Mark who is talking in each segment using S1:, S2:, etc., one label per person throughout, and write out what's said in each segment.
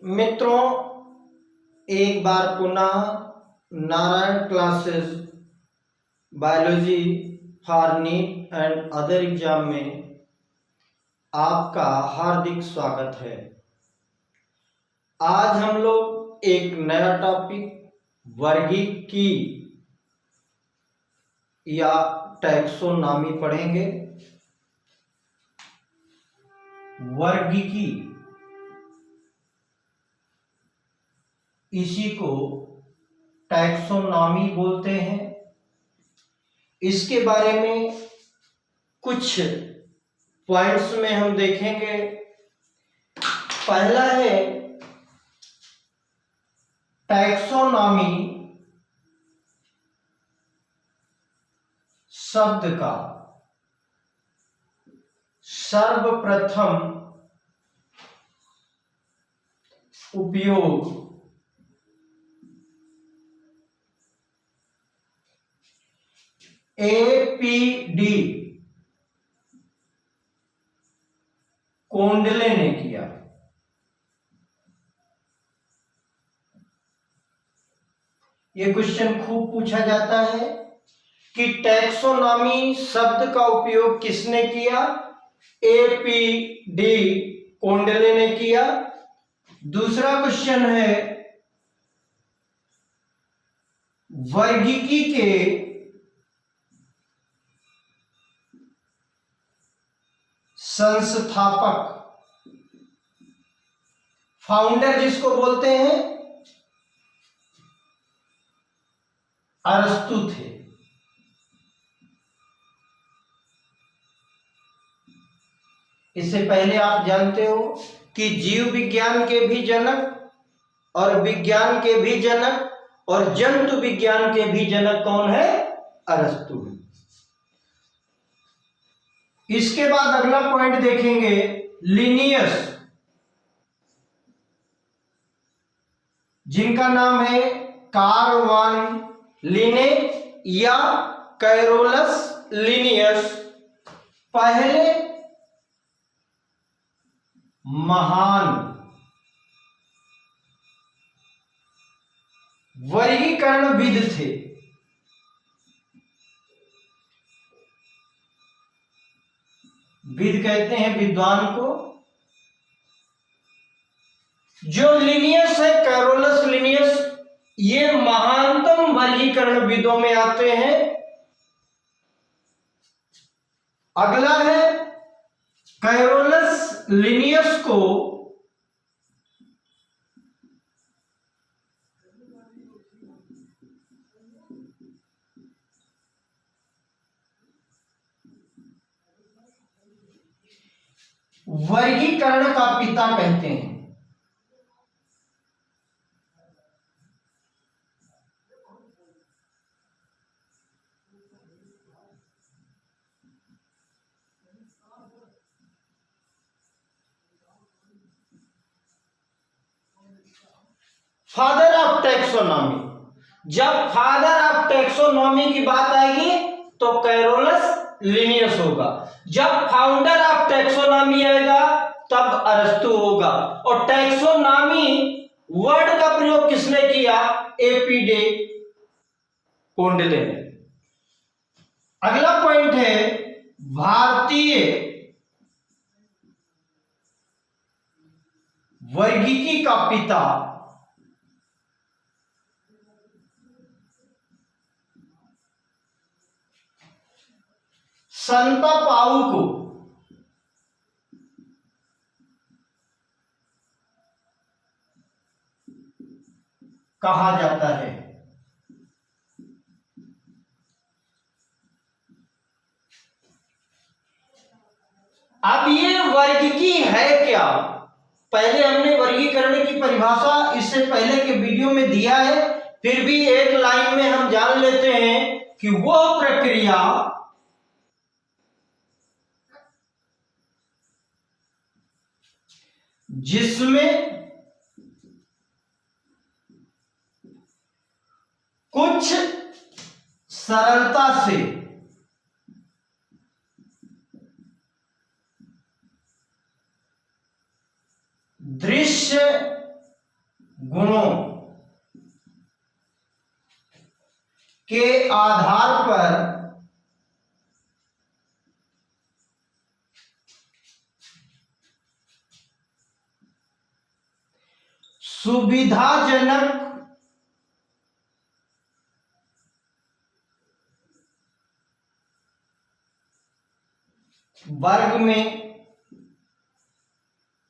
S1: मित्रों, एक बार पुनः Narayan classes biology for neat and other exam में आपका हार्दिक स्वागत है। आज हम लोग एक नया टॉपिक वर्गीकी या टैक्सोनॉमी पढ़ेंगे। वर्गीकी, इसी को टैक्सोनॉमी बोलते हैं। इसके बारे में कुछ पॉइंट्स में हम देखेंगे। पहला है टैक्सोनॉमी शब्द का सर्वप्रथम उपयोग एपीडी कोंडले ने किया। यह क्वेश्चन खूब पूछा जाता है कि टैक्सोनॉमी शब्द का उपयोग किसने किया? एपीडी कोंडले ने किया। दूसरा क्वेश्चन है वर्गीकी के संस्थापक, फाउंडर जिसको बोलते हैं, अरस्तु थे। इससे पहले आप जानते हो कि जीव विज्ञान के भी जनक और विज्ञान के भी जनक और जंतु विज्ञान के भी जनक कौन है? अरस्तु। इसके बाद अगला पॉइंट देखेंगे लिनियस, जिनका नाम है कार्ल वान लिने या कैरोलस लिनियस। पहले महान वर्गीकरणविद थे। विद कहते हैं विद्वान को। जो लिनियस है, कैरोलस लिनियस, ये महानतम वर्गीकरणविदों में आते हैं। अगला है कैरोलस लिनियस को वर्गीकरण का पिता कहते हैं। फादर ऑफ टैक्सोनॉमी, जब फादर ऑफ टैक्सोनॉमी की बात आएगी तो कैरोलस लिनियस होगा। जब फाउंडर ऑफ टैक्सोनॉमी आएगा तब अरस्तु होगा। और टैक्सोनॉमी वर्ड का प्रयोग किसने किया? एपीडी कोंडले ने। अगला पॉइंट है भारतीय वर्गीकी का पिता संतापाउ को कहा जाता है। अब ये वर्गीकी है क्या? पहले हमने वर्गीकरण की परिभाषा इससे पहले के वीडियो में दिया है, फिर भी एक लाइन में हम जान लेते हैं कि वो प्रक्रिया जिसमें कुछ सरलता से दृश्य गुणों के आधार पर सुविधाजनक वर्ग में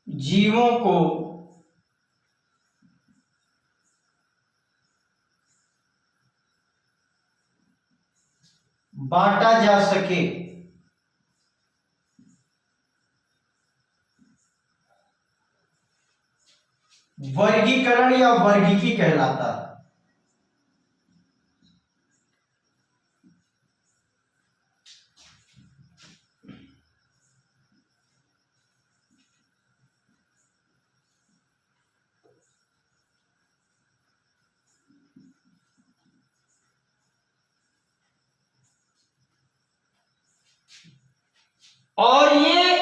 S1: जीवों को बांटा जा सके। वर्गीकरण या वर्गीकी कहलाता है। और ये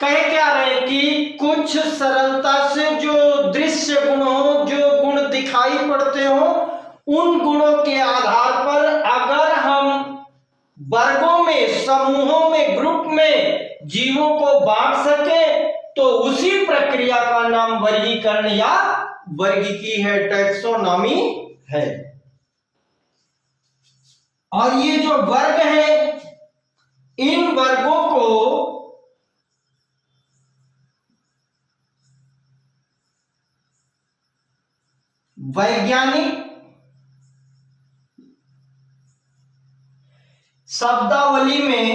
S1: कह क्या रहे कि कुछ सरलता से जो दृश्य गुण हो, जो गुण दिखाई पड़ते हो, उन गुणों के आधार पर अगर हम वर्गों में, समूहों में, ग्रुप में जीवों को बांट सके तो उसी प्रक्रिया का नाम वर्गीकरण या वर्गीकी है, टैक्सोनॉमी है। और ये जो वर्ग है, इन वर्गों को वैज्ञानिक शब्दावली में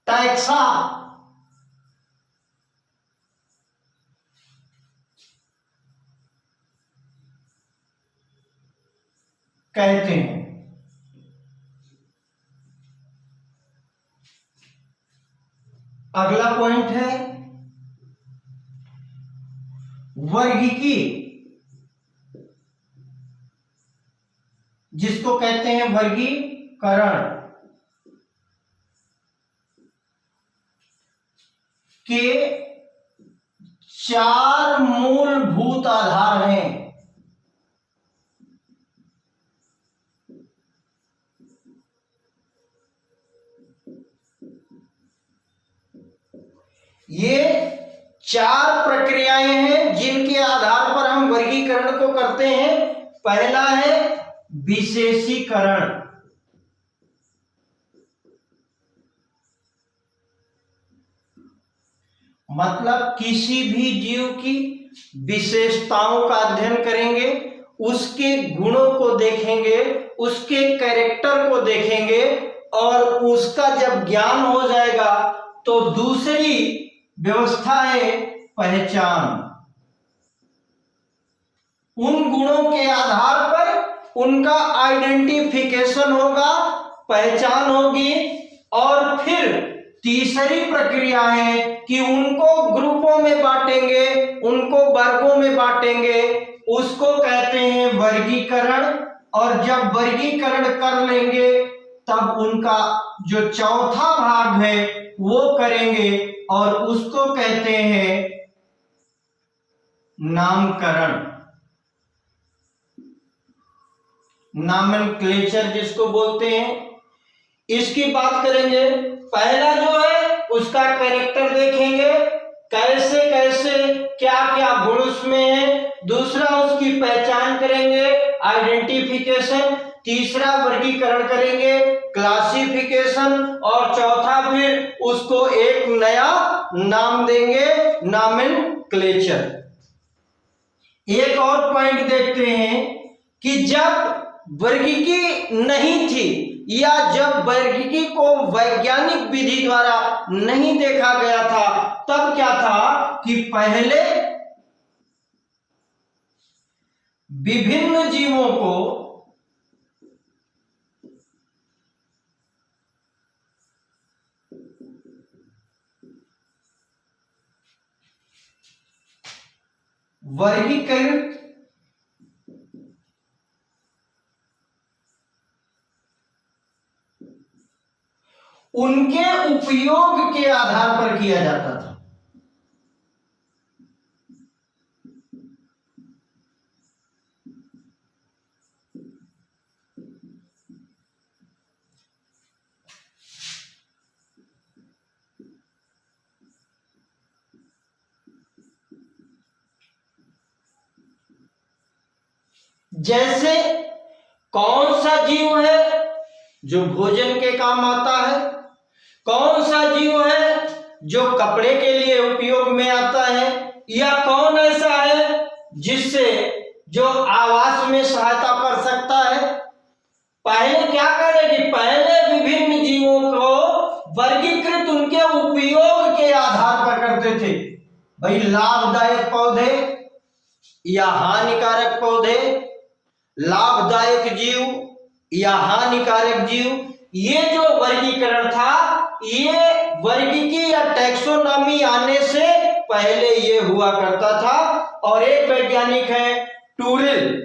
S1: टैक्सा कहते हैं। अगला पॉइंट है वर्गीकी, जिसको कहते हैं वर्गीकरण के 4 मूलभूत आधार हैं। ये 4 प्रक्रियाएं हैं जिनके आधार पर हम वर्गीकरण को करते हैं। पहला है विशेषीकरण। मतलब किसी भी जीव की विशेषताओं का अध्ययन करेंगे, उसके गुणों को देखेंगे, उसके कैरेक्टर को देखेंगे, और उसका जब ज्ञान हो जाएगा तो दूसरी व्यवस्था है पहचान। उन गुणों के आधार पर उनका आइडेंटिफिकेशन होगा, पहचान होगी। और फिर तीसरी प्रक्रिया है कि उनको ग्रुपों में बांटेंगे, उनको वर्गों में बांटेंगे, उसको कहते हैं वर्गीकरण। और जब वर्गीकरण कर लेंगे तब उनका जो चौथा भाग है वो करेंगे और उसको कहते हैं नामकरण, नॉमेनक्लेचर जिसको बोलते हैं। इसकी बात करेंगे। पहला जो है उसका कैरेक्टर देखेंगे, कैसे कैसे क्या क्या गुण उसमें है। दूसरा उसकी पहचान करेंगे, आइडेंटिफिकेशन। तीसरा वर्गीकरण करेंगे, क्लासिफिकेशन। और चौथा फिर उसको एक नया नाम देंगे, नॉमेनक्लेचर। एक और पॉइंट देखते हैं कि जब वर्गीकी नहीं थी या जब वर्गीकी को वैज्ञानिक विधि द्वारा नहीं देखा गया था, तब क्या था कि पहले विभिन्न जीवों को वर्गीकृत उनके उपयोग के आधार पर किया जाता था। जैसे कौन सा जीव है जो भोजन के काम आता है, कौन सा जीव है जो कपड़े के लिए उपयोग में आता है, या कौन ऐसा है जिससे जो आवास में सहायता कर सकता है। पहले क्या करेगी, पहले विभिन्न जीवों को वर्गीकृत उनके उपयोग के आधार पर करते थे। भाई लाभदायक पौधे या हानिकारक पौधे, लाभदायक जीव या हानिकारक जीव, ये जो वर्गीकरण था, ये वर्गीकी या टैक्सोनॉमी आने से पहले ये हुआ करता था। और एक वैज्ञानिक है टूरिल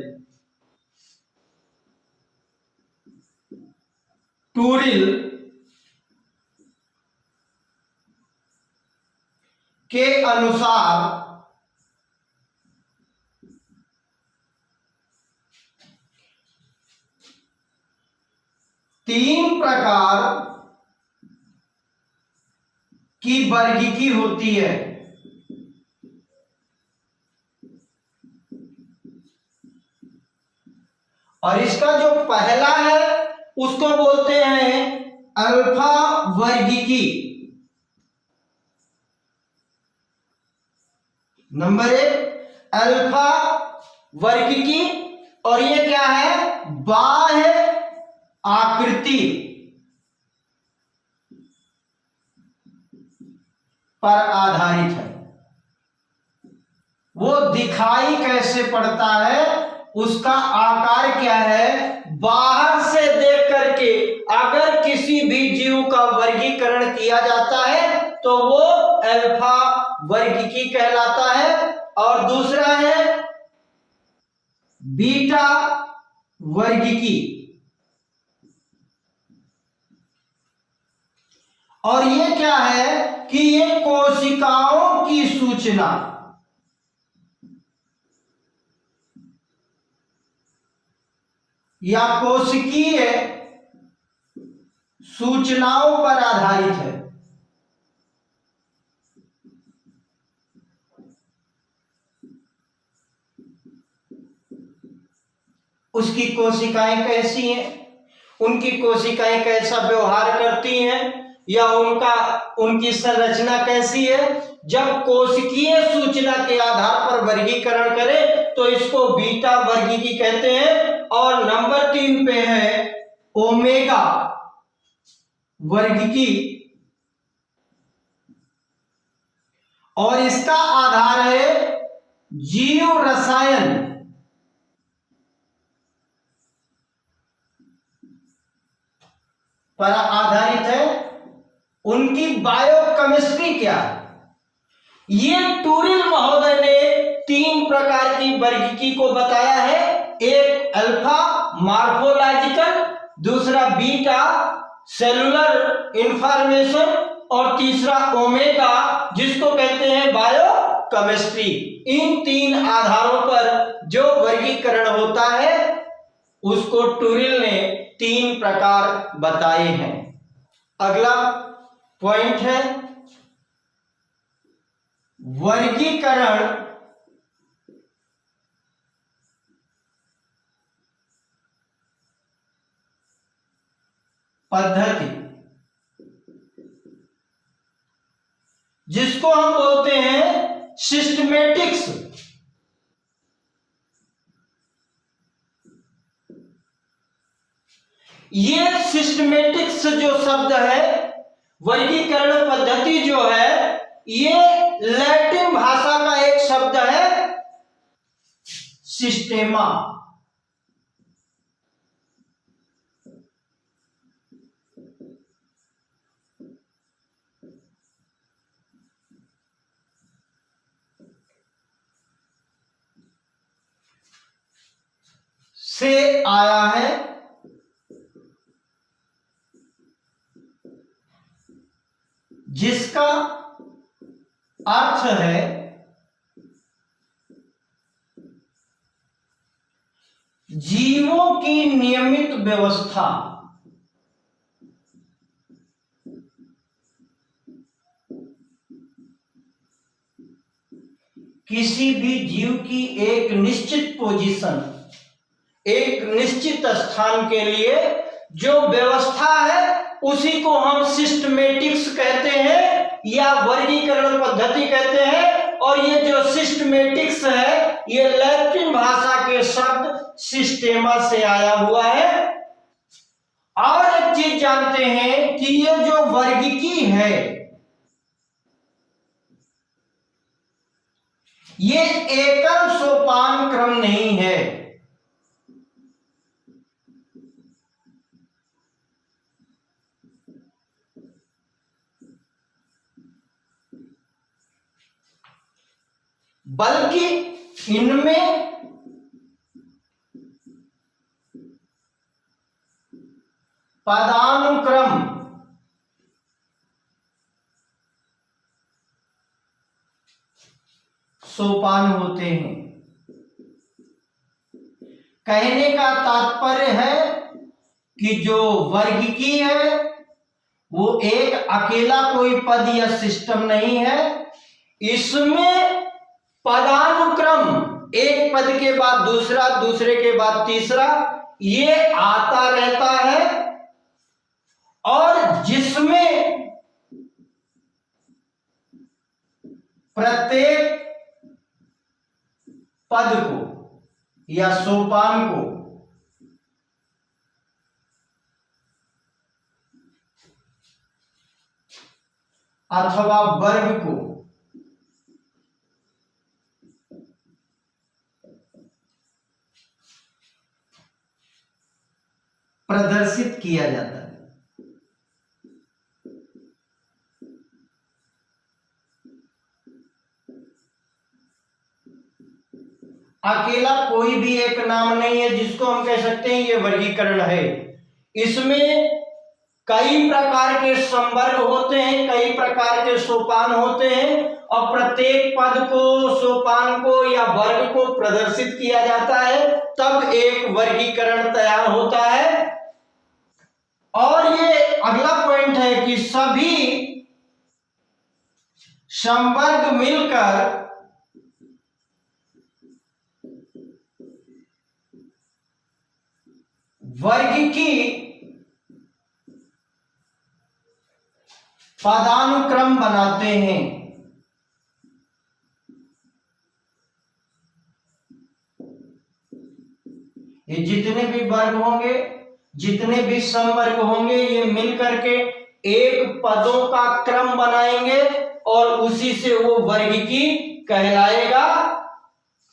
S1: के अनुसार तीन प्रकार की वर्गीकी होती है। और इसका जो पहला है उसको बोलते हैं अल्फा वर्गीकी। नंबर 1 अल्फा वर्गीकी। और ये क्या है, बाह्य आकृति पर आधारित है। वो दिखाई कैसे पड़ता है, उसका आकार क्या है, बाहर से देख करके अगर किसी भी जीव का वर्गीकरण किया जाता है तो वो अल्फा वर्गीकी कहलाता है। और दूसरा है बीटा वर्गीकी। और ये क्या है कि ये कोशिकाओं की सूचना या कोशिकीय सूचनाओं पर आधारित है। उसकी कोशिकाएं कैसी हैं, उनकी कोशिकाएं कैसा व्यवहार करती हैं, या उनकी संरचना कैसी है। जब कोशिकीय सूचना के आधार पर वर्गीकरण करें तो इसको बीटा वर्गीकी कहते हैं। और नंबर 3 पे है ओमेगा वर्गीकी। और इसका आधार है जीव रसायन पर आधारित है। उनकी बायोकेमिस्ट्री क्या है, ये टूरिल महोदय ने 3 प्रकार की वर्गीकी को बताया है। एक अल्फा मॉर्फोलॉजिकल, दूसरा बीटा सेलुलर इंफॉर्मेशन, और तीसरा ओमेगा जिसको कहते हैं बायोकेमिस्ट्री। इन 3 आधारों पर जो वर्गीकरण होता है उसको टूरिल ने 3 प्रकार बताए हैं। अगला पॉइंट है वर्गीकरण पद्धति, जिसको हम बोलते हैं सिस्टमेटिक्स। ये सिस्टमेटिक्स जो शब्द है, वर्गीकरण पद्धति जो है, ये लैटिन भाषा का एक शब्द है सिस्टेमा। से आया है। जिसका अर्थ है जीवों की नियमित व्यवस्था। किसी भी जीव की एक निश्चित पोजीशन, एक निश्चित स्थान के लिए जो व्यवस्था है उसी को हम सिस्टमेटिक्स कहते हैं या वर्गीकरण पद्धति कहते हैं। और ये जो सिस्टमेटिक्स है ये लैटिन भाषा के शब्द सिस्टेमा से आया हुआ है। और एक चीज जानते हैं कि ये जो वर्गीकी है ये एकल सोपान क्रम नहीं है, बल्कि इनमें पदानुक्रम सोपान होते हैं। कहने का तात्पर्य है कि जो वर्गीकी है वो एक अकेला कोई पद या सिस्टम नहीं है, इसमें पदानुक्रम एक पद के बाद दूसरा, दूसरे के बाद तीसरा ये आता रहता है। और जिसमें प्रत्येक पद को या सोपान को अथवा वर्ग को प्रदर्शित किया जाता है। अकेला कोई भी एक नाम नहीं है जिसको हम कह सकते हैं ये वर्गीकरण है। इसमें कई प्रकार के संवर्ग होते हैं, कई प्रकार के सोपान होते हैं और प्रत्येक पद को, सोपान को या वर्ग को प्रदर्शित किया जाता है, तब एक वर्गीकरण तैयार होता है। और ये अगला पॉइंट है कि सभी संवर्ग मिलकर वर्गीकी पदानुक्रम बनाते हैं। ये जितने भी वर्ग होंगे, जितने भी समवर्ग होंगे, ये मिलकर के एक पदों का क्रम बनाएंगे और उसी से वो वर्गीकी कहलाएगा।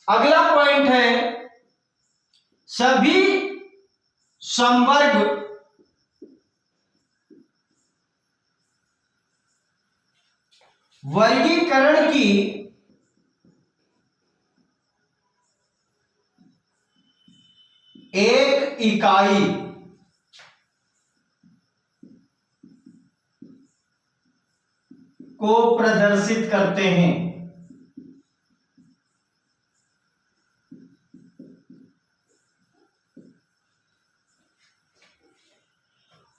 S1: अगला पॉइंट है सभी समवर्ग वर्गीकरण की एक इकाई को प्रदर्शित करते हैं।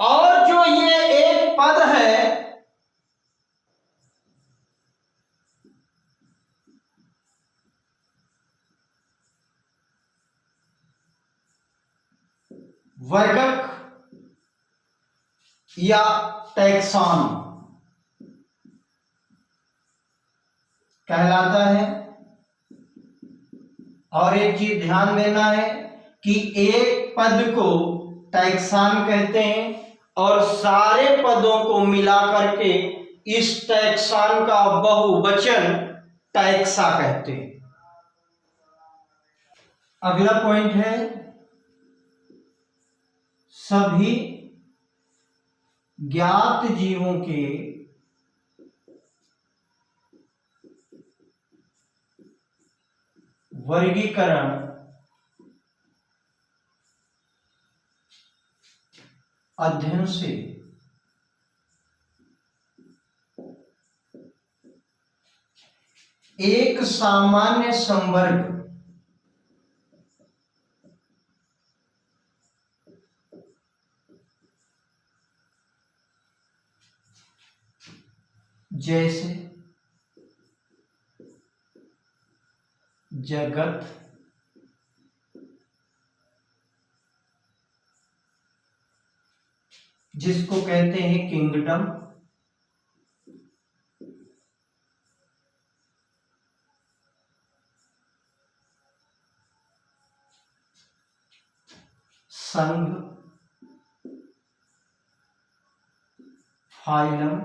S1: और जो ये एक पद है वर्गक या टैक्सॉन कहलाता है। और एक चीज ध्यान देना है कि एक पद को टैक्सॉन कहते हैं और सारे पदों को मिला करके इस टैक्सॉन का बहुवचन टैक्सा कहते हैं। अगला पॉइंट है सभी ज्ञात जीवों के वर्गीकरण अध्ययन से एक सामान्य संवर्ग जैसे जगत, जिसको कहते हैं किंगडम, संघ, फाइलम,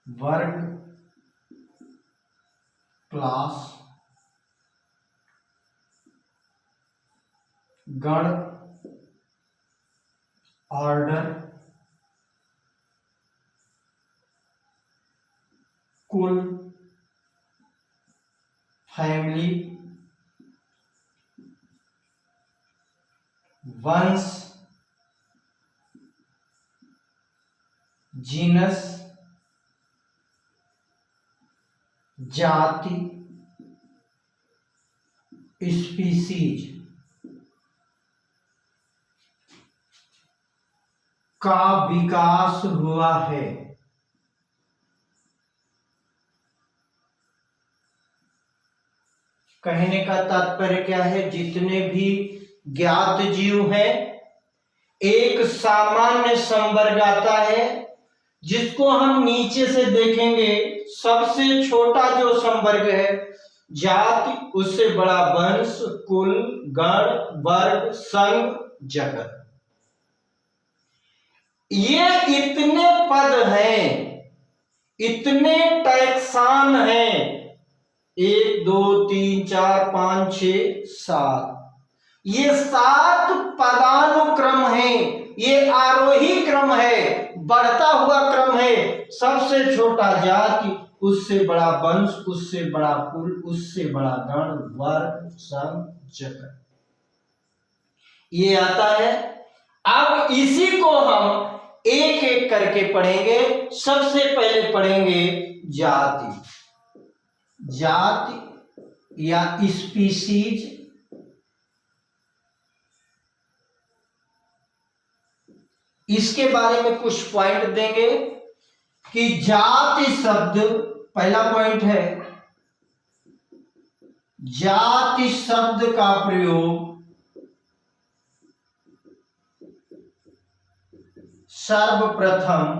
S1: वर्ग, क्लास, गण, ऑर्डर, कुल, फैमिली, वंश, जीनस, जाति, स्पीसीज का विकास हुआ है। कहने का तात्पर्य क्या है? जितने भी ज्ञात जीव हैं, एक सामान्य संवर्ग आता है जिसको हम नीचे से देखेंगे, सबसे छोटा जो संवर्ग है जाति, उससे बड़ा वंश, कुल, गण, वर्ग, संघ, जगत। ये इतने पद हैं, इतने टैक्सान हैं, 1 2 3 4 5 6 7, ये 7 पदानुक्रम हैं। ये आरोही क्रम है, बढ़ता हुआ क्रम है। सबसे छोटा जाति, उससे बड़ा वंश, उससे बड़ा कुल, उससे बड़ा गण, वर्ग, संघ, जगत, ये आता है। अब इसी को हम एक एक करके पढ़ेंगे। सबसे पहले पढ़ेंगे जाति। जाति या स्पीसीज, इसके बारे में कुछ पॉइंट देंगे कि जाति शब्द, पहला पॉइंट है, जाति शब्द का प्रयोग सर्वप्रथम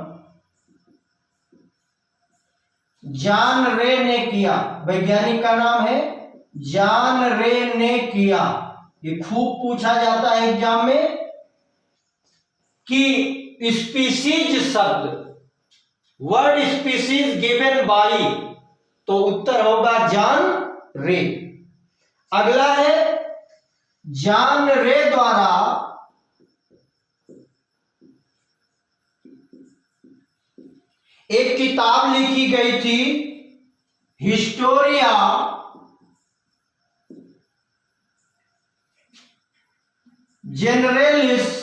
S1: जॉन रे ने किया। वैज्ञानिक का नाम है जॉन रे ने किया। ये खूब पूछा जाता है एग्जाम में कि स्पीसीज शब्द, वर्ड स्पीसीज गिवन बाय, तो उत्तर होगा जॉन रे। अगला है जॉन रे द्वारा एक किताब लिखी गई थी, हिस्टोरिया जनरलिस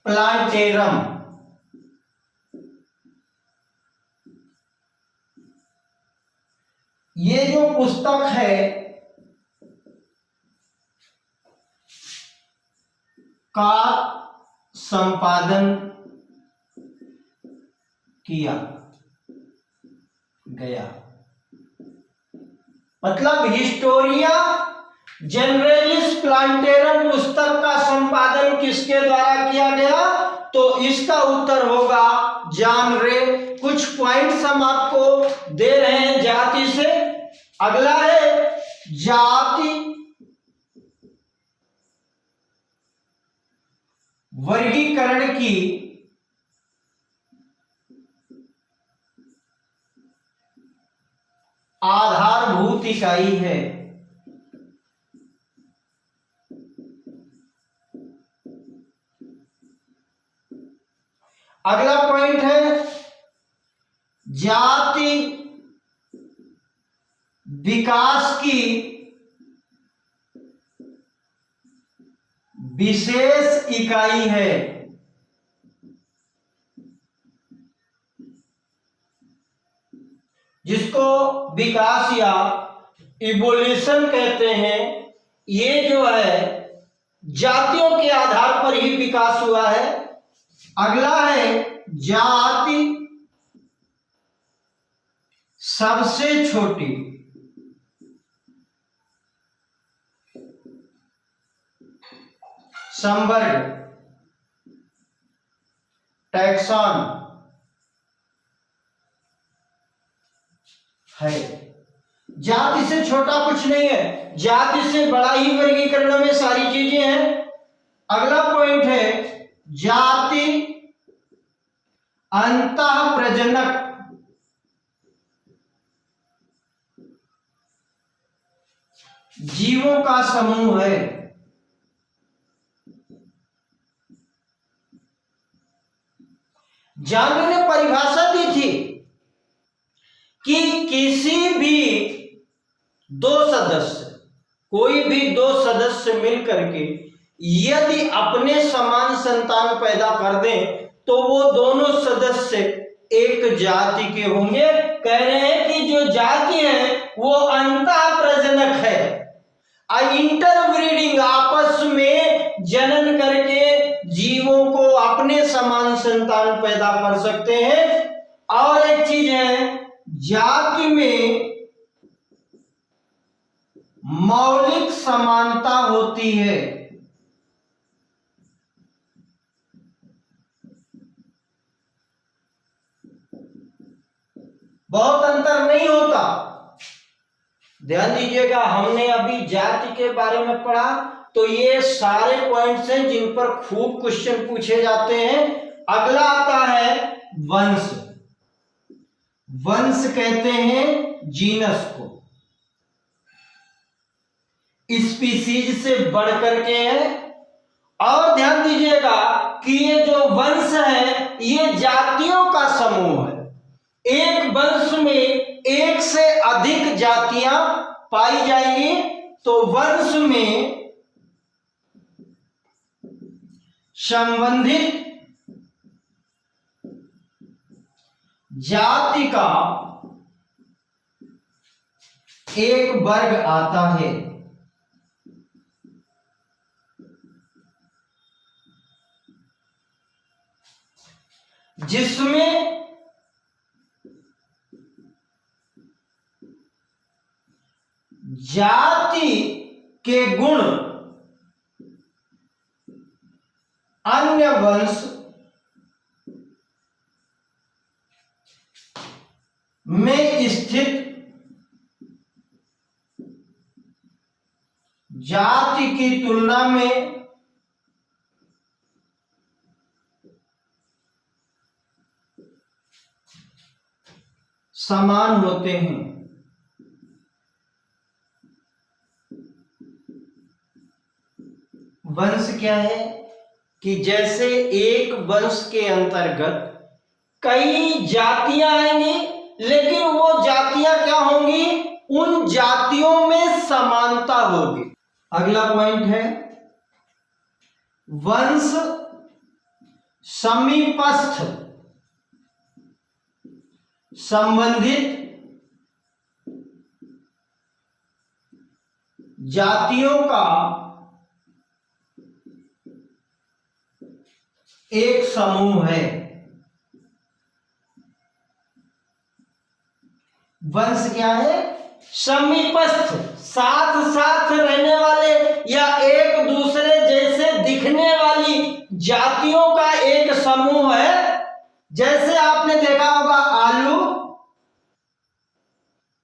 S1: प्लांटेरम। ये जो पुस्तक है का संपादन किया गया। मतलब हिस्टोरिया जनरलिस प्लांटेरम पुस्तक का संपादन किसके द्वारा किया गया? तो इसका उत्तर होगा जॉन रे। कुछ पॉइंट्स हम आपको दे रहे हैं जाति से। अगला है जाति वर्गीकरण की आधारभूत इकाई है। अगला पॉइंट है जाति विकास की विशेष इकाई है। जिसको विकास या इवोल्यूशन कहते हैं। ये जो है जातियों के आधार पर ही विकास हुआ है। अगला है जाति सबसे छोटी। संवर्ग टैक्सॉन है। जाति से छोटा कुछ नहीं है, जाति से बड़ा ही वर्गीकरण में सारी चीजें हैं। अगला पॉइंट है जाति अंतः प्रजनक। जीवों का समूह है। जानवी ने परिभाषा दी थी कि किसी भी दो सदस्य, कोई भी दो सदस्य मिलकर के यदि अपने समान संतान पैदा कर दें तो वो दोनों सदस्य एक जाति के होंगे। कह रहे हैं कि जो जाति है वो अंतः प्रजनक है। इंटरब्रीडिंग, आपस में जनन करके जीवों को अपने समान संतान पैदा कर सकते हैं। और एक चीज है, जाति में मौलिक समानता होती है। बहुत अंतर नहीं होता। ध्यान दीजिएगा, हमने अभी जाति के बारे में पढ़ा तो ये सारे पॉइंट्स हैं जिन पर खूब क्वेश्चन पूछे जाते हैं। अगला आता है वंश। वंश कहते हैं जीनस को। स्पीसीज से बढ़कर के है। और ध्यान दीजिएगा कि ये जो वंश है ये जातियों का समूह है। एक वंश में एक से अधिक जातियां पाई जाएंगी तो वंश में संबंधित जाति का एक वर्ग आता है। जिसमें जाति के गुण अन्य वंश में स्थित जाति की तुलना में समान होते हैं। वंश क्या है कि जैसे एक वंश के अंतर्गत कई जातियां आएंगी, लेकिन वो जातियां क्या होंगी, उन जातियों में समानता होगी। अगला पॉइंट है वंश समीपस्थ संबंधित जातियों का एक समूह है। वंश क्या है, समीपस्थ, साथ साथ रहने वाले या एक दूसरे जैसे दिखने वाली जातियों का एक समूह है। जैसे आपने देखा होगा आलू,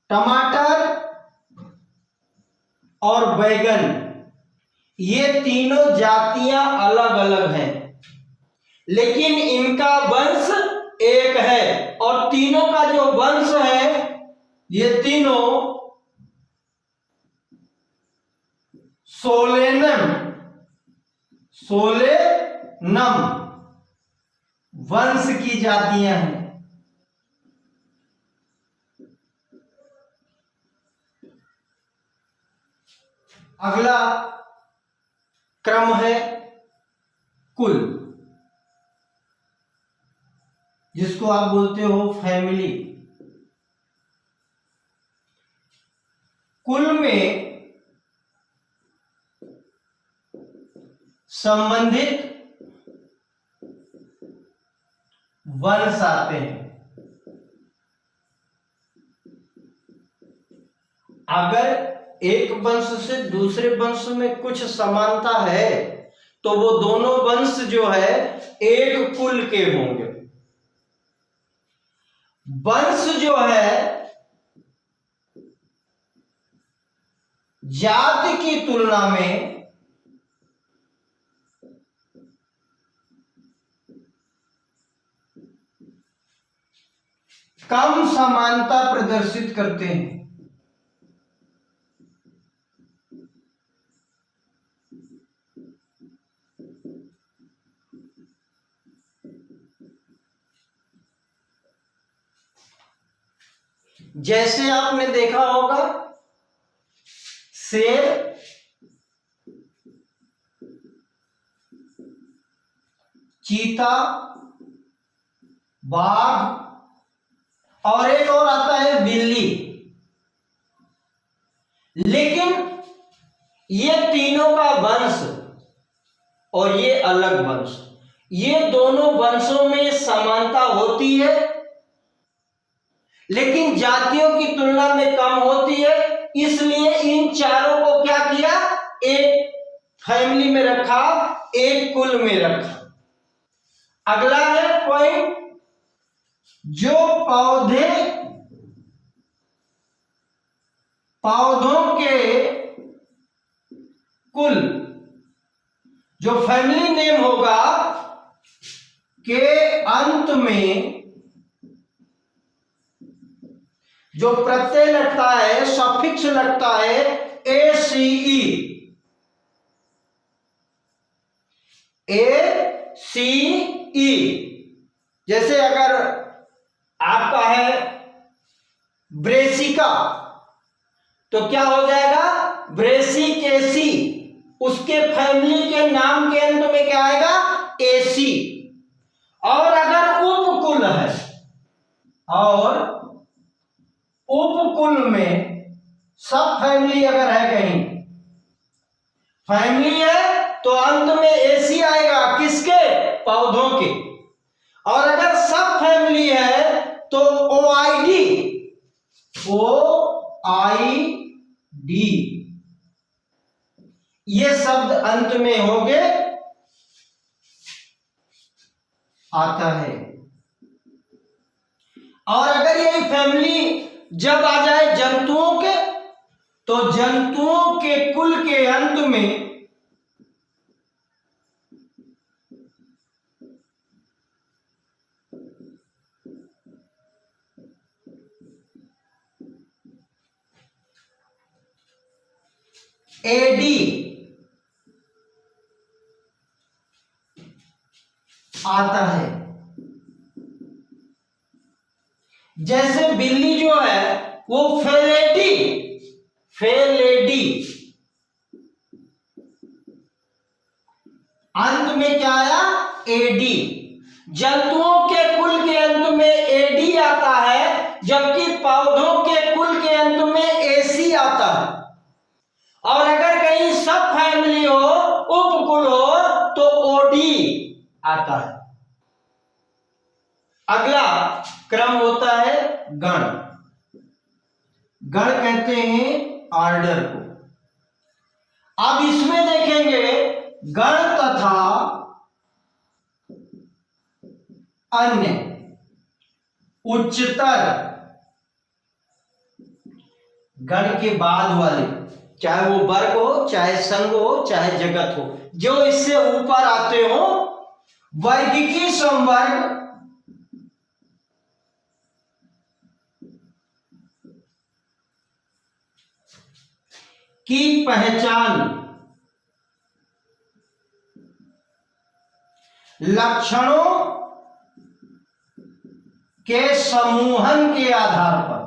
S1: टमाटर और बैगन, ये तीनों जातियां अलग अलग हैं, लेकिन इनका वंश एक है। और तीनों का जो वंश है ये तीनों सोलेनम वंश की जातियां हैं। अगला क्रम है कुल, जिसको आप बोलते हो फैमिली, कुल में संबंधित वंश आते हैं। अगर एक वंश से दूसरे वंश में कुछ समानता है तो वो दोनों वंश जो है एक कुल के होंगे। वंश जो है जाति की तुलना में कम समानता प्रदर्शित करते हैं। जैसे आपने देखा होगा शेर, चीता, बाघ और एक और आता है बिल्ली। लेकिन ये तीनों का वंश और ये अलग वंश, ये दोनों वंशों में समानता होती है लेकिन जातियों की तुलना में कम होती है। इसलिए इन चारों को क्या किया, एक फैमिली में रखा, एक कुल में रखा। अगला है पॉइंट, जो पौधों के कुल, जो फैमिली नेम होगा के अंत में जो प्रत्यय लगता है, सफिक्स लगता है ACE, ACE। जैसे अगर आपका है ब्रेसिका तो क्या हो जाएगा, ब्रेसिकेसी। उसके फैमिली के नाम के अंत में क्या आएगा, AC। और अगर उपकुल है, और उपकुल में सब फैमिली अगर है, कहीं फैमिली है तो अंत में AC आएगा, किसके, पौधों के। और अगर सब फैमिली है तो OID, ये शब्द अंत में होंगे आता है। और अगर यही फैमिली जब आ जाए जंतुओं के, तो जंतुओं के कुल के अंत में AD आता है। जैसे बिल्ली जो है वो फेलेडी, अंत में क्या आया, AD। जंतुओं के कुल के अंत में AD आता है, जबकि पौधों के कुल के अंत में AC आता है। और अगर कहीं सब फैमिली हो, उपकुल हो, तो OD आता है। अगला क्रम होता है गण। गण कहते हैं ऑर्डर को। अब इसमें देखेंगे गण तथा अन्य, उच्चतर, गण के बाद वाले, चाहे वो वर्ग हो, चाहे संघ हो, चाहे जगत हो, जो इससे ऊपर आते हो, वर्गिकी संवर्ग, की पहचान लक्षणों के समूहन के आधार पर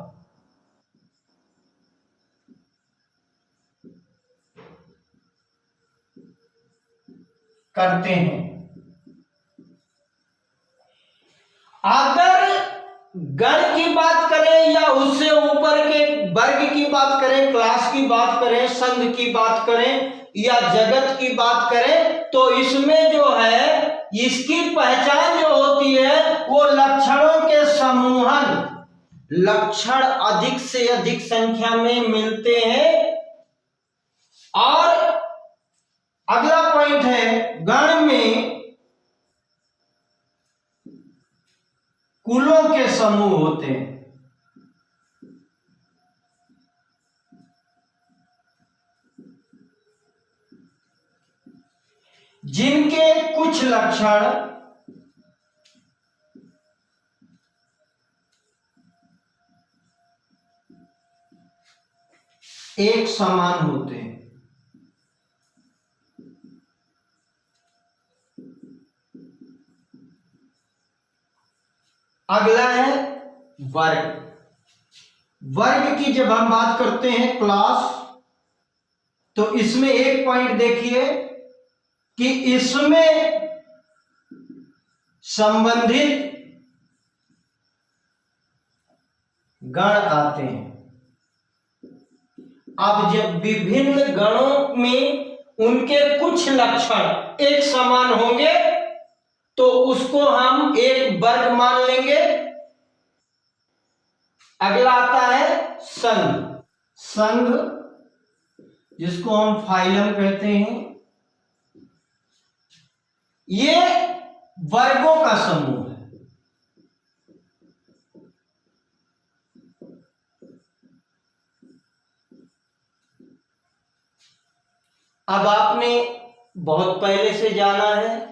S1: करते हैं। करें, संघ की बात करें या जगत की बात करें, तो इसमें जो है इसकी पहचान जो होती है वो लक्षणों के समूहन, लक्षण अधिक से अधिक संख्या में मिलते हैं। और अगला पॉइंट है, गण में कुलों के समूह होते हैं। जिनके कुछ लक्षण एक समान होते हैं। अगला है वर्ग। वर्ग की जब हम बात करते हैं क्लास, तो इसमें एक पॉइंट देखिए कि इसमें संबंधित गण आते हैं। अब जब विभिन्न गणों में उनके कुछ लक्षण एक समान होंगे तो उसको हम एक वर्ग मान लेंगे। अगला आता है संघ। संघ जिसको हम फाइलम कहते हैं, ये वर्गों का समूह है। अब आपने बहुत पहले से जाना है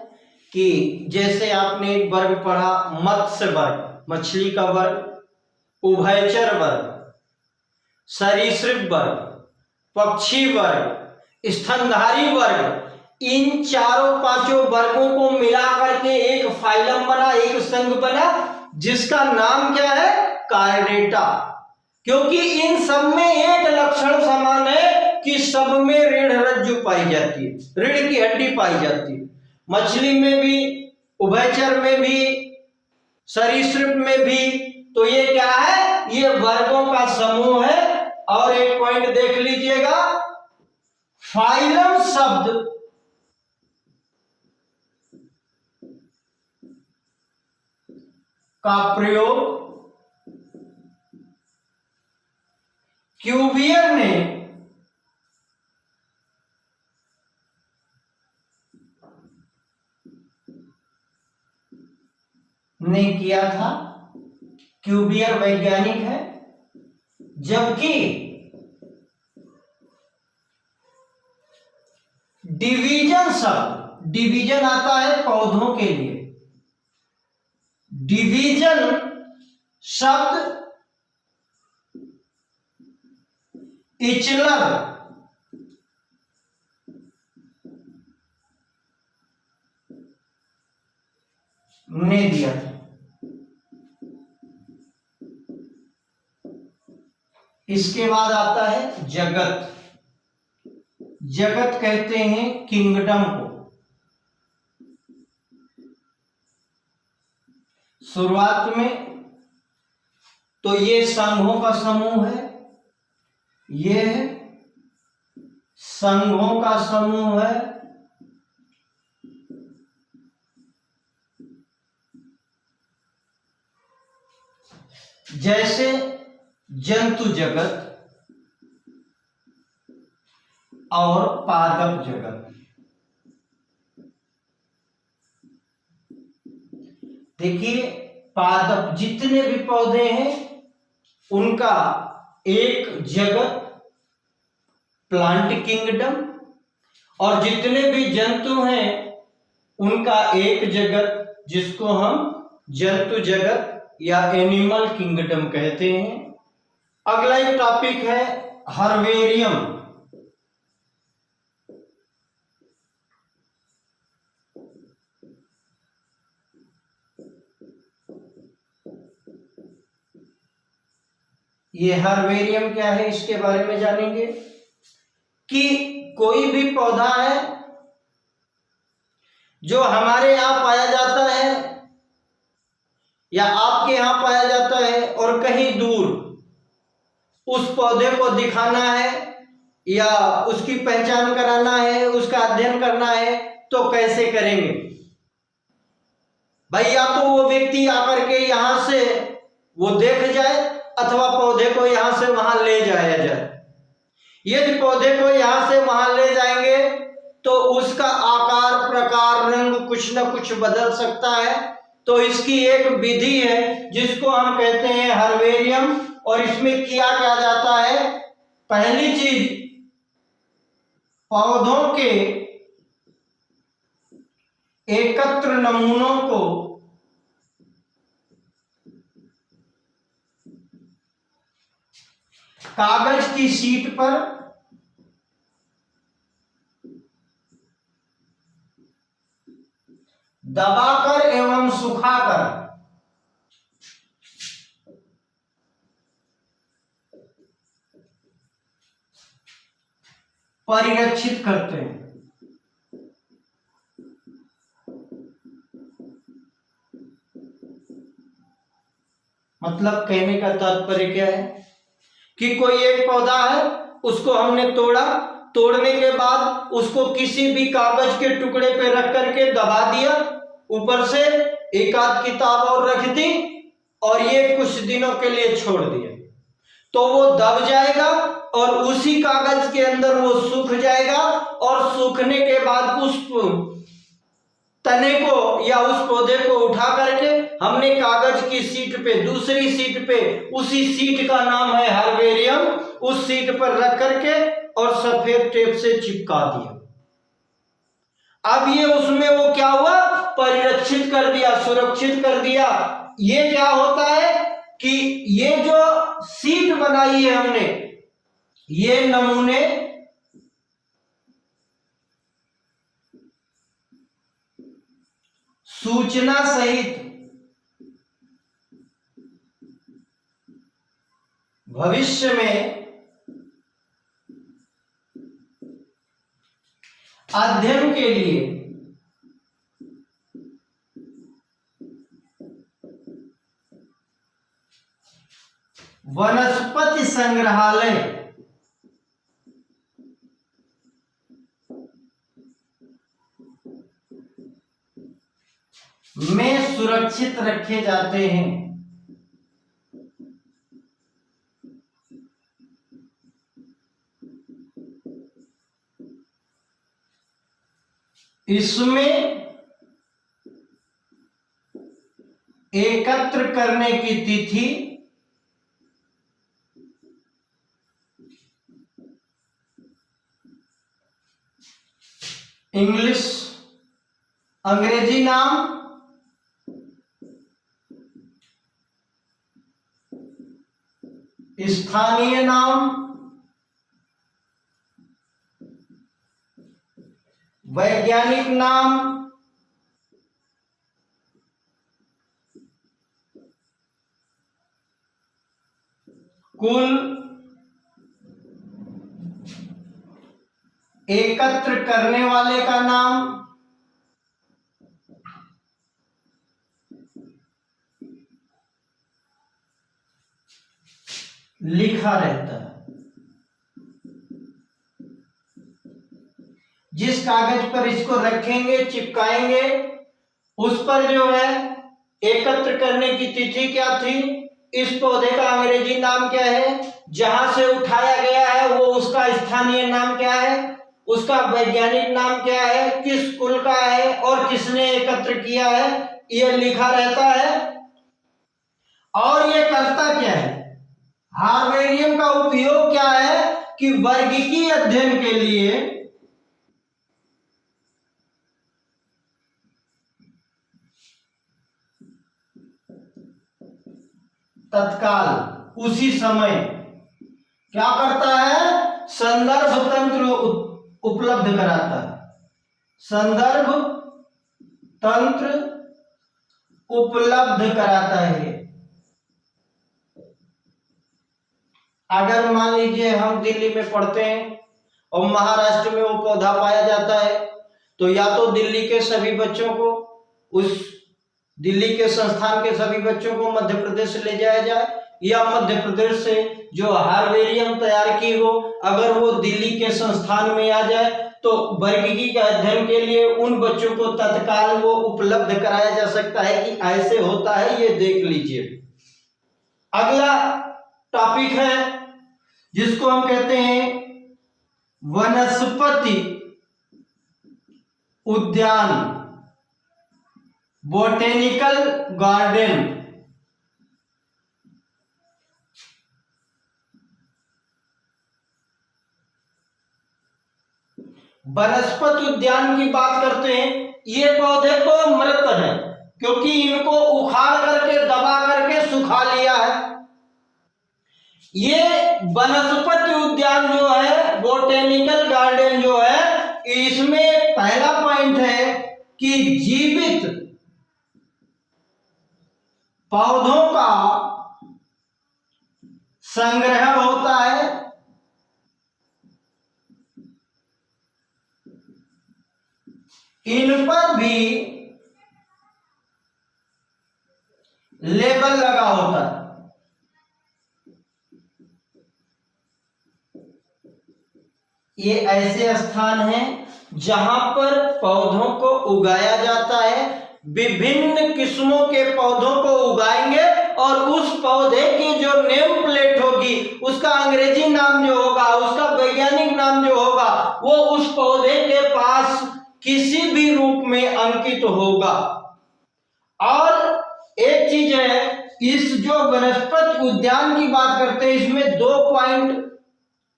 S1: कि जैसे आपने एक वर्ग पढ़ा, मत्स्य वर्ग, मछली का वर्ग, उभयचर वर्ग, सरीसृप वर्ग, पक्षी वर्ग, स्तनधारी वर्ग, इन चारों पांचों वर्गों को मिला करके एक फाइलम बना, एक संघ बना, जिसका नाम क्या है? कार्डेटा। क्योंकि इन सब में एक लक्षण समान है कि सब में रीढ़ रज्जु पाई जाती है, रीढ़ की हड्डी पाई जाती है। मछली में भी, उभयचर में भी, सरीसृप में भी। तो ये क्या है? ये वर्गों का समूह है। और एक पॉइंट देख लीजिएगा, फाइलम शब्द का प्रयोग क्यूवियर ने किया था। क्यूवियर वैज्ञानिक है। जबकि डिवीजन शब्द, डिवीजन आता है पौधों के लिए, डिवीजन शब्द इचलर ने दिया था। इसके बाद आता है जगत। जगत कहते हैं किंगडम को। शुरुआत में तो ये संघों का समूह है, ये संघों का समूह है। जैसे जंतु जगत और पादप जगत। देखिए, पादप जितने भी पौधे हैं उनका एक जगत प्लांट किंगडम, और जितने भी जंतु हैं उनका एक जगत जिसको हम जंतु जगत या एनिमल किंगडम कहते हैं। अगला एक टॉपिक है हर्बेरियम। ये हर्बेरियम क्या है, इसके बारे में जानेंगे कि कोई भी पौधा है जो हमारे यहां पाया जाता है या आपके यहां पाया जाता है और कहीं दूर उस पौधे को दिखाना है या उसकी पहचान कराना है, उसका अध्ययन करना है, तो कैसे करेंगे भाई? या तो वो व्यक्ति आकर के यहां से वो देख जाए अथवा पौधे को यहां से वहां ले जाया जाए। यदि पौधे को यहां से वहां ले जाएंगे तो उसका आकार, प्रकार, रंग कुछ न कुछ बदल सकता है। तो इसकी एक विधि है जिसको हम कहते हैं हर्बेरियम। और इसमें किया क्या जाता है, पहली चीज पौधों के एकत्र नमूनों को कागज की शीट पर दबाकर एवं सुखाकर परिरक्षित करते हैं। मतलब कहने का तात्पर्य क्या है कि कोई एक पौधा है, उसको हमने तोड़ा, तोड़ने के बाद उसको किसी भी कागज के टुकड़े पे रख करके दबा दिया, ऊपर से एक आध किताब और रख दी और ये कुछ दिनों के लिए छोड़ दिया, तो वो दब जाएगा और उसी कागज के अंदर वो सूख जाएगा। और सूखने के बाद उस तने को या उस पौधे को उठा करके हमने कागज की शीट पे, दूसरी शीट पे, उसी शीट का नाम है हर्बेरियम, उस शीट पर रख करके और सफेद टेप से चिपका दिया। अब ये उसमें वो क्या हुआ, परिरक्षित कर दिया, सुरक्षित कर दिया। ये क्या होता है कि ये जो शीट बनाई है हमने, ये नमूने सूचना सहित भविष्य में अध्ययन के लिए वनस्पति संग्रहालय में सुरक्षित रखे जाते हैं। इसमें एकत्र करने की तिथि इंग्लिश, अंग्रेजी नाम, स्थानीय नाम, वैज्ञानिक नाम, कुल एकत्र करने वाले का नाम, लिखा रहता है। जिस कागज पर इसको रखेंगे, चिपकाएंगे, उस पर जो है एकत्र करने की तिथि क्या थी, इस पौधे का अंग्रेजी नाम क्या है, जहां से उठाया गया है वो उसका स्थानीय नाम क्या है, उसका वैज्ञानिक नाम क्या है, किस कुल का है और किसने एकत्र किया है, ये लिखा रहता है। और ये करता क्या है, हर्बेरियम का उपयोग क्या है कि वर्गीकीय अध्ययन के लिए तत्काल, उसी समय क्या करता है, संदर्भ तंत्र उपलब्ध कराता है। संदर्भ तंत्र उपलब्ध कराता है। अगर मान लीजिए हम दिल्ली में पढ़ते हैं और महाराष्ट्र में वो पौधा पाया जाता है, तो या तो दिल्ली के सभी बच्चों को, उस दिल्ली के संस्थान के सभी बच्चों को मध्य प्रदेश ले जाया जाए, या मध्य प्रदेश से जो हार्बेरियम तैयार की हो, अगर वो दिल्ली के संस्थान में आ जाए तो वर्गीकी के अध्ययन के लिए उन बच्चों को तत्काल वो उपलब्ध कराया जा सकता है कि ऐसे होता है, ये देख लीजिए। अगला टॉपिक है जिसको हम कहते हैं वनस्पति उद्यान, बोटेनिकल गार्डन। वनस्पति उद्यान की बात करते हैं, ये पौधे तो मृत हैं क्योंकि इनको उखाड़ करके दबा करके सुखा लिया है। ये वनस्पति उद्यान जो है, बोटेनिकल गार्डन जो है, इसमें पहला पॉइंट है कि जीवित पौधों का संग्रह होता है, इन पर भी लेबल लगा होता है। ये ऐसे स्थान हैं जहां पर पौधों को उगाया जाता है, विभिन्न किस्मों के पौधों को उगाएंगे और उस पौधे की जो नेम प्लेट होगी, उसका अंग्रेजी नाम जो होगा, उसका वैज्ञानिक नाम जो होगा, वो उस पौधे के पास किसी भी रूप में अंकित होगा। और एक चीज है, इस जो वनस्पति उद्यान की बात करते हैं, इसमें 2 पॉइंट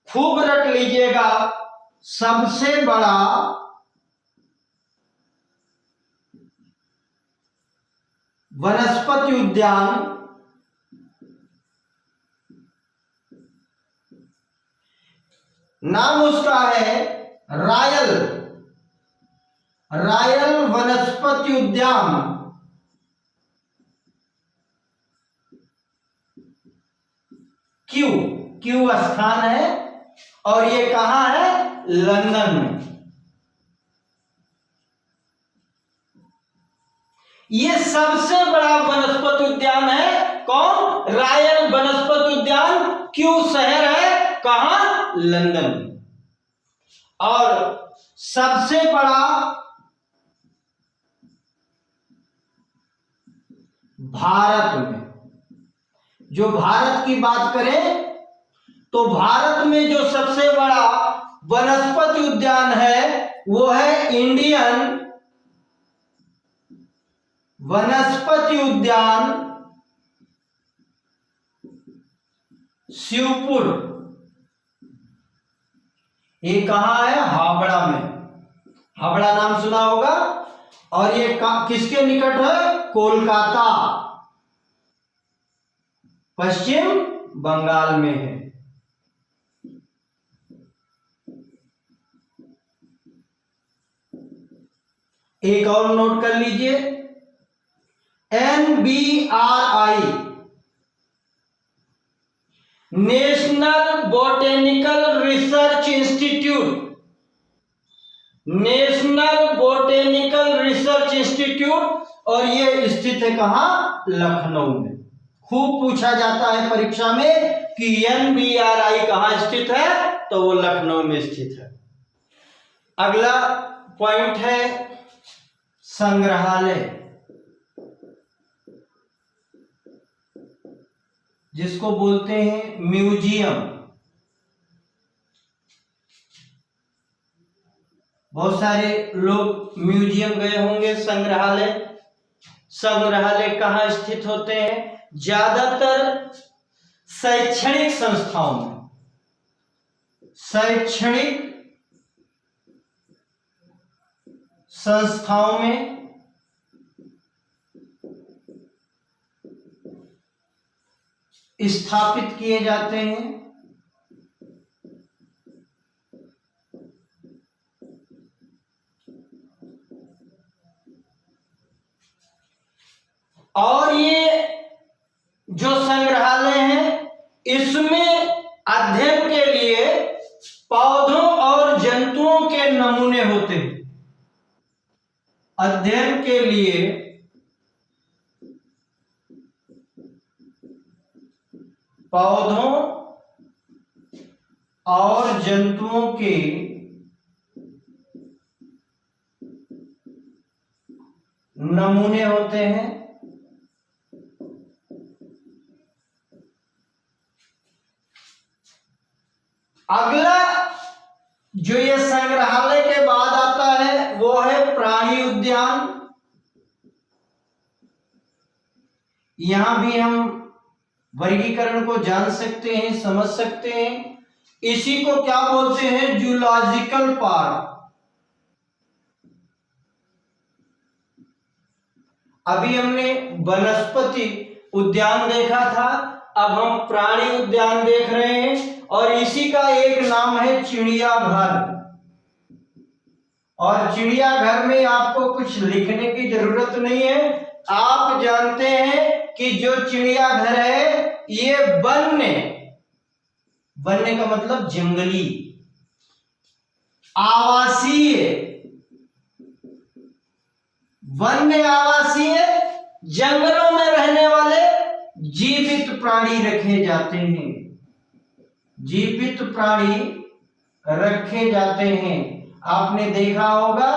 S1: खूब रख लीजिएगा। सबसे बड़ा वनस्पति उद्यान नाम उसका है रॉयल वनस्पति उद्यान। क्यू स्थान है और ये कहां है? लंदन में। ये सबसे बड़ा वनस्पति उद्यान है। कौन? रॉयल वनस्पति उद्यान। क्यू शहर है, कहां? लंदन में। और सबसे बड़ा भारत में। जो भारत की बात करें तो भारत में जो सबसे बड़ा वनस्पति उद्यान है वो है इंडियन वनस्पति उद्यान शिवपुर। ये कहां है? हावड़ा में। हावड़ा नाम सुना होगा। और ये किसके निकट है? कोलकाता, पश्चिम बंगाल में है। एक और नोट कर लीजिए, NBRI, national botanical research institute. National botanical research institute, और ये स्थित है कहां? लखनऊ में। खूब पूछा जाता है परीक्षा में कि NBRI कहां स्थित है, तो वो लखनऊ में स्थित है। अगला पॉइंट है संग्रहालय, जिसको बोलते हैं म्यूजियम। बहुत सारे लोग म्यूजियम गए होंगे। संग्रहालय कहाँ स्थित होते हैं? ज्यादातर शैक्षणिक संस्थाओं में। शैक्षणिक संस्थाओं में स्थापित किए जाते हैं। और ये जो संग्रहालय है, इसमें अध्ययन के लिए पौधों और जंतुओं के नमूने होते हैं। अध्ययन के लिए पौधों और जंतुओं के नमूने होते हैं। अगला जो ये संग्रहालय के बाद आता है वो है प्राणी उद्यान। यहां भी हम वर्गीकरण को जान सकते हैं, समझ सकते हैं। इसी को क्या बोलते हैं? Zoological park. अभी हमने वनस्पति उद्यान देखा था, अब हम प्राणी उद्यान देख रहे हैं, और इसी का एक नाम है चिड़ियाघर। और चिड़ियाघर में आपको कुछ लिखने की जरूरत नहीं है, आप जानते हैं कि जो चिड़ियाघर है ये वन्य का मतलब जंगली, आवासीय, वन्य आवासीय, जंगलों में रहने वाले जीवित प्राणी रखे जाते हैं, जीवित प्राणी रखे जाते हैं। आपने देखा होगा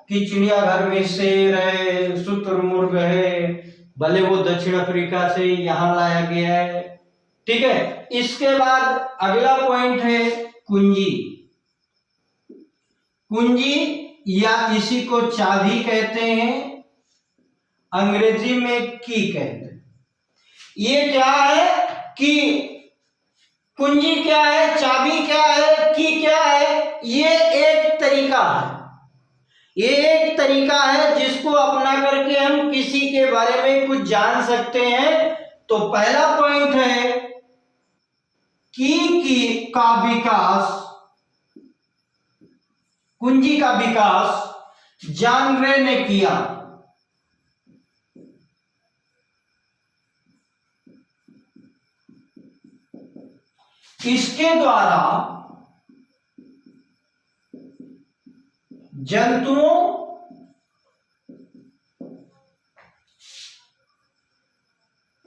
S1: कि चिड़ियाघर में शेर है, शुतुरमुर्ग है, भले वो दक्षिण अफ्रीका से यहां लाया गया है। ठीक है, इसके बाद अगला पॉइंट है कुंजी। कुंजी या इसी को चाबी कहते हैं, अंग्रेजी में की कहते हैं। ये क्या है कि कुंजी क्या है, चाबी क्या है, की क्या है? ये एक तरीका है, ये एक तरीका है जिसको अपना करके हम किसी के बारे में कुछ जान सकते हैं। तो पहला पॉइंट है की का विकास, कुंजी का विकास जानरे ने किया। इसके द्वारा जंतुओं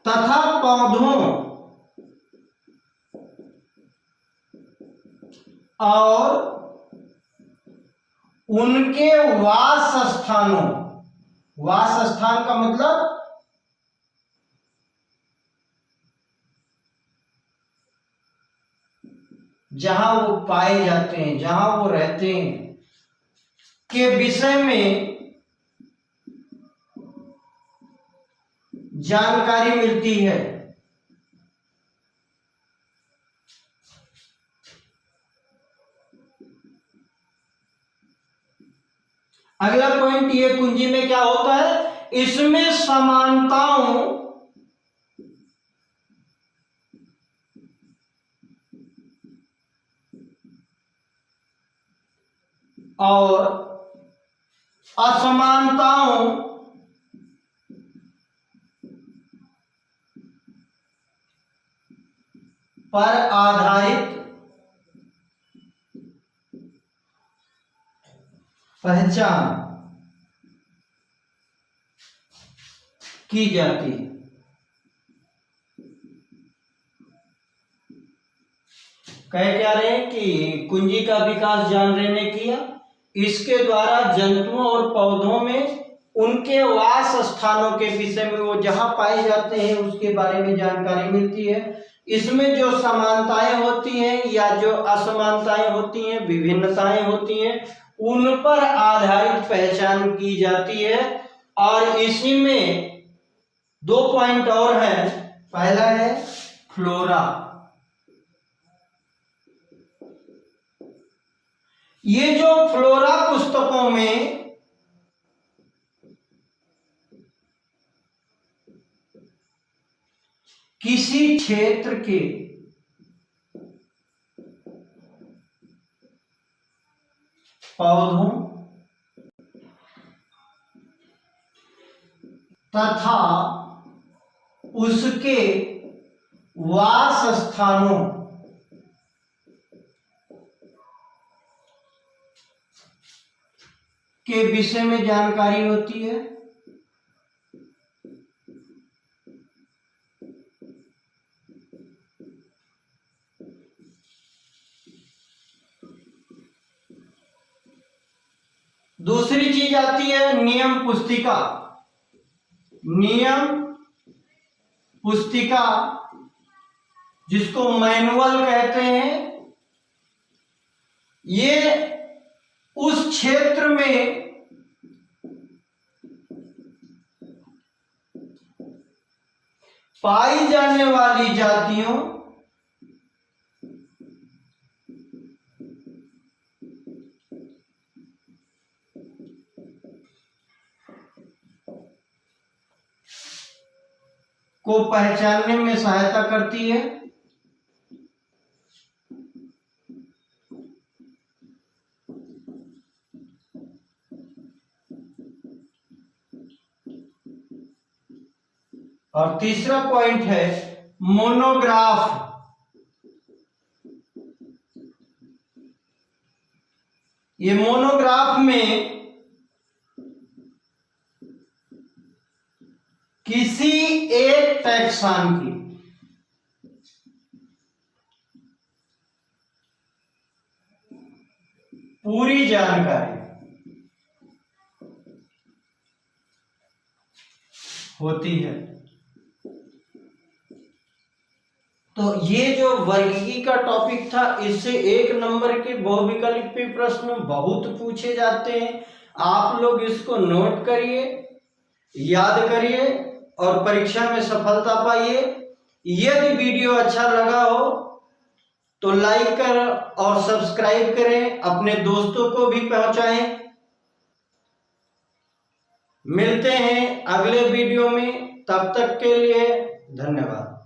S1: तथा पौधों और उनके वास स्थानों, वास स्थान का मतलब जहां वो पाए जाते हैं, जहां वो रहते हैं, के विषय में जानकारी मिलती है। अगला पॉइंट, ये कुंजी में क्या होता है? इसमें समानताओं और असमानताओं पर आधारित पहचान की जाती है। कह क्या रहे हैं कि कुंजी का विकास जानरे ने किया, इसके द्वारा जंतुओं और पौधों में उनके वास स्थानों के विषय में, वो जहां पाए जाते हैं उसके बारे में जानकारी मिलती है। इसमें जो समानताएं होती हैं या जो असमानताएं होती हैं, विभिन्नताएं होती हैं, उन पर आधारित पहचान की जाती है। और इसी में दो पॉइंट और हैं। पहला है फ्लोरा। ये जो फ्लोरा पुस्तकों में किसी क्षेत्र के पौधों तथा उसके वास स्थानों के विषय में जानकारी होती है। दूसरी चीज आती है नियम पुस्तिका। नियम पुस्तिका जिसको मैनुअल कहते हैं, ये उस क्षेत्र में पाई जाने वाली जातियों को पहचानने में सहायता करती है। और तीसरा पॉइंट है मोनोग्राफ। ये मोनोग्राफ में किसी एक टैक्सान की पूरी जानकारी होती है। तो ये जो वर्गीकी का टॉपिक था, इससे 1 नंबर के बहुविकल्पीय प्रश्न बहुत पूछे जाते हैं। आप लोग इसको नोट करिए, याद करिए और परीक्षा में सफलता पाइए। यदि वीडियो अच्छा लगा हो तो लाइक कर और सब्सक्राइब करें, अपने दोस्तों को भी पहुंचाएं। मिलते हैं अगले वीडियो में, तब तक के लिए धन्यवाद।